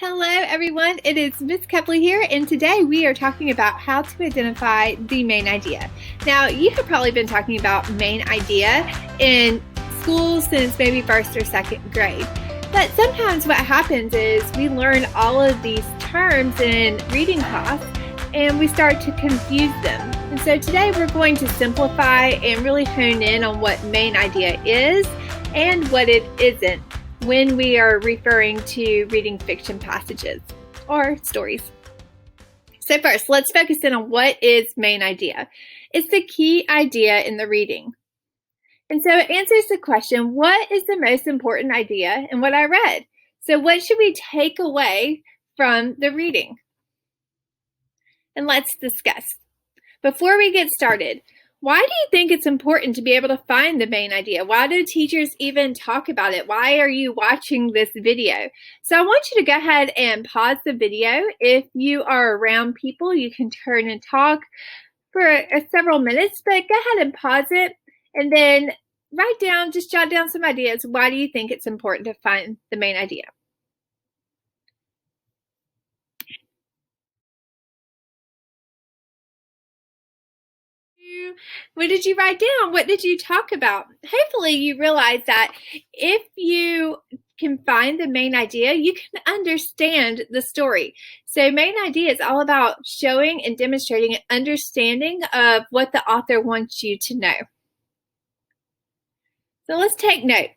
Hello everyone, it is Miss Kepley here, and today we are talking about how to identify the main idea. Now, you have probably been talking about main idea in school since maybe first or second grade. But sometimes what happens is we learn all of these terms in reading class and we start to confuse them. And so today we're going to simplify and really hone in on what main idea is and what it isn't when we are referring to reading fiction passages or stories. So first, let's focus in on what is main idea. It's the key idea in the reading. And so it answers the question, what is the most important idea in what I read? So what should we take away from the reading? And let's discuss. Before we get started, why do you think it's important to be able to find the main idea? Why do teachers even talk about it? Why are you watching this video? So I want you to go ahead and pause the video. If you are around people, you can turn and talk for several minutes, but go ahead and pause it and then just jot down some ideas. Why do you think it's important to find the main idea? What did you write down? What did you talk about? Hopefully you realize that if you can find the main idea, you can understand the story. So main idea is all about showing and demonstrating an understanding of what the author wants you to know. So let's take note.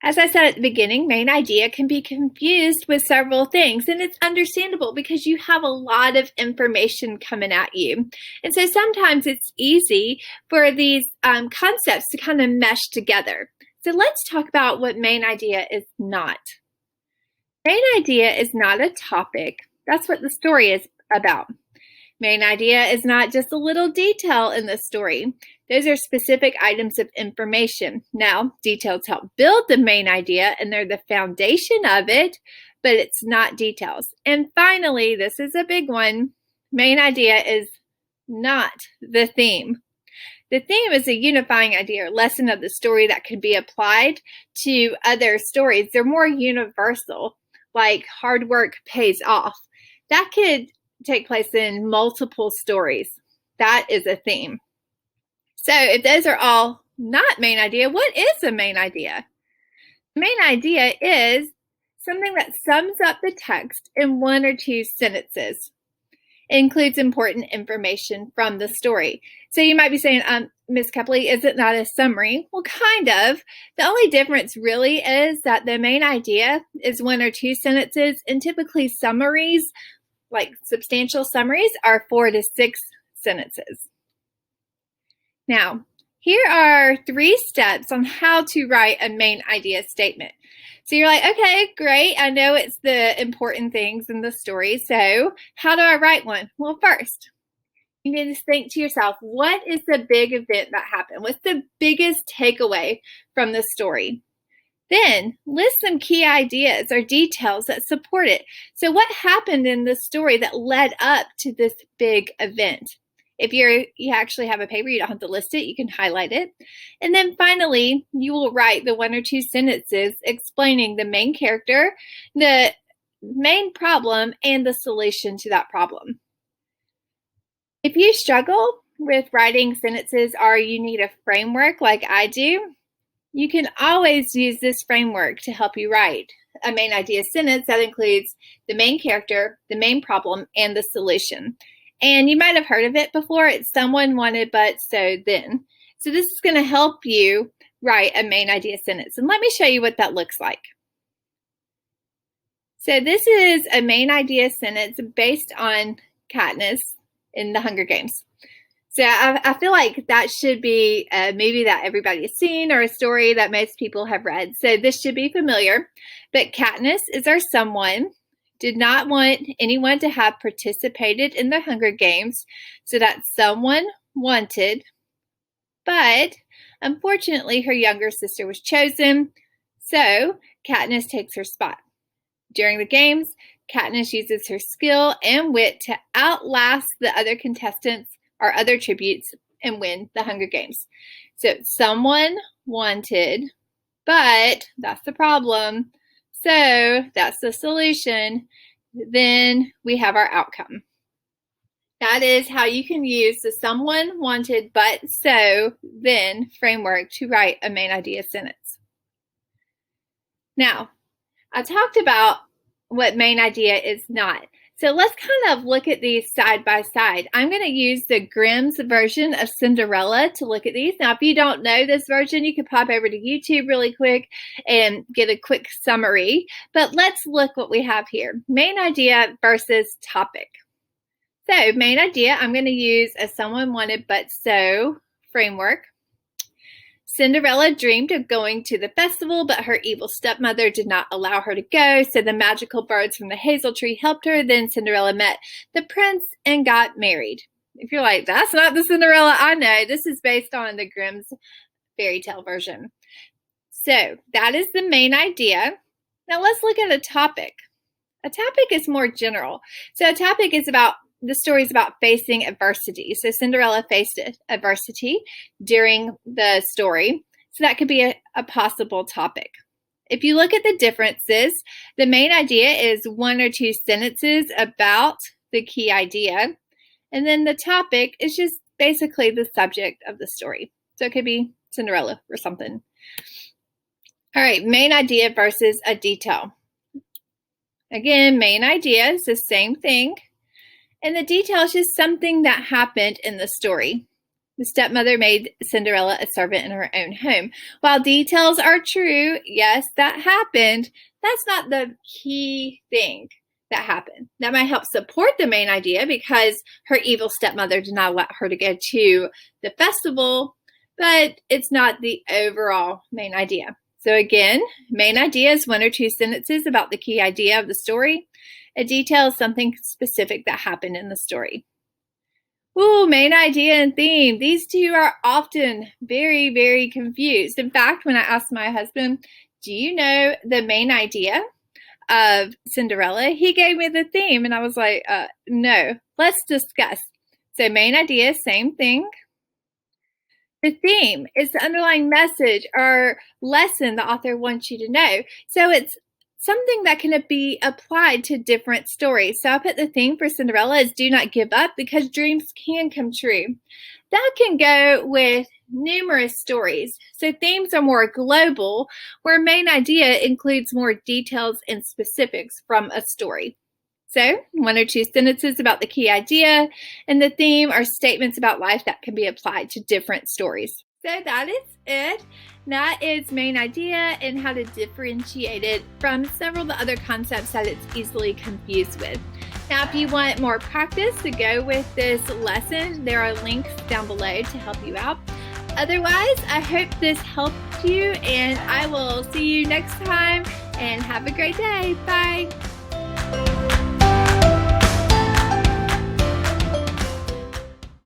As I said at the beginning, main idea can be confused with several things, and it's understandable because you have a lot of information coming at you. And so sometimes it's easy for these concepts to kind of mesh together. So let's talk about what main idea is not. Main idea is not a topic. That's what the story is about. Main idea is not just a little detail in the story. Those are specific items of information. Now, details help build the main idea and they're the foundation of it, but it's not details. And finally, this is a big one. Main idea is not the theme. The theme is a unifying idea or lesson of the story that can be applied to other stories. They're more universal, like hard work pays off. That could take place in multiple stories. That is a theme. So if those are all not main idea, what is a main idea? Main idea is something that sums up the text in one or two sentences. It includes important information from the story. So you might be saying, Ms. Kepley, is it not a summary? Well, kind of. The only difference really is that the main idea is one or two sentences, and typically summaries, like substantial summaries, are 4 to 6 sentences. Now, here are 3 steps on how to write a main idea statement. So you're like, okay, great. I know it's the important things in the story. So how do I write one? Well, first, you need to think to yourself, what is the big event that happened? What's the biggest takeaway from the story? Then list some key ideas or details that support it. So what happened in the story that led up to this big event? If you actually have a paper, you don't have to list it, you can highlight it. And then finally, you will write the 1 or 2 sentences explaining the main character, the main problem, and the solution to that problem. If you struggle with writing sentences or you need a framework like I do, you can always use this framework to help you write a main idea sentence that includes the main character, the main problem, and the solution. And you might have heard of it before. It's someone wanted, but so then. So this is going to help you write a main idea sentence. And let me show you what that looks like. So this is a main idea sentence based on Katniss in the Hunger Games. So I feel like that should be a movie that everybody has seen or a story that most people have read. So this should be familiar. But Katniss is our someone, did not want anyone to have participated in the Hunger Games, so that someone wanted, but unfortunately her younger sister was chosen, so Katniss takes her spot. During the games, Katniss uses her skill and wit to outlast the other contestants or other tributes and win the Hunger Games. So someone wanted, but that's the problem. so that's the solution. Then we have our outcome. That is how you can use the someone wanted but so then framework to write a main idea sentence. Now, I talked about what main idea is not. So let's kind of look at these side by side. I'm going to use the Grimm's version of Cinderella to look at these. Now, if you don't know this version, you could pop over to YouTube really quick and get a quick summary. But let's look what we have here. Main idea versus topic. So main idea, I'm going to use a someone wanted but so framework. Cinderella dreamed of going to the festival, but her evil stepmother did not allow her to go, so the magical birds from the hazel tree helped her. Then Cinderella met the prince and got married. If you're like, that's not the Cinderella I know, this is based on the Grimm's fairy tale version. So that is the main idea. Now let's look at a topic. A topic is more general. So a topic is about the story is about facing adversity. So Cinderella faced adversity during the story. So that could be a possible topic. If you look at the differences, the main idea is one or two sentences about the key idea. And then the topic is just basically the subject of the story. So it could be Cinderella or something. All right, main idea versus a detail. Again, main idea is the same thing. And the detail is just something that happened in the story. The stepmother made Cinderella a servant in her own home. While details are true, yes, that happened, that's not the key thing that happened. That might help support the main idea because her evil stepmother did not let her to go to the festival, but it's not the overall main idea. So again, main idea is one or two sentences about the key idea of the story. A detail is something specific that happened in the story. Ooh, main idea and theme. These two are often very, very confused. In fact, when I asked my husband, do you know the main idea of Cinderella? He gave me the theme and I was like, no, let's discuss. So main idea, same thing. The theme is the underlying message or lesson the author wants you to know. So it's something that can be applied to different stories. So I put the theme for Cinderella is do not give up because dreams can come true. That can go with numerous stories. So themes are more global, where main idea includes more details and specifics from a story. So one or two sentences about the key idea, and the theme are statements about life that can be applied to different stories. So that is it. That is main idea and how to differentiate it from several of the other concepts that it's easily confused with. Now, if you want more practice to go with this lesson, there are links down below to help you out. Otherwise, I hope this helped you, and I will see you next time, and have a great day. Bye.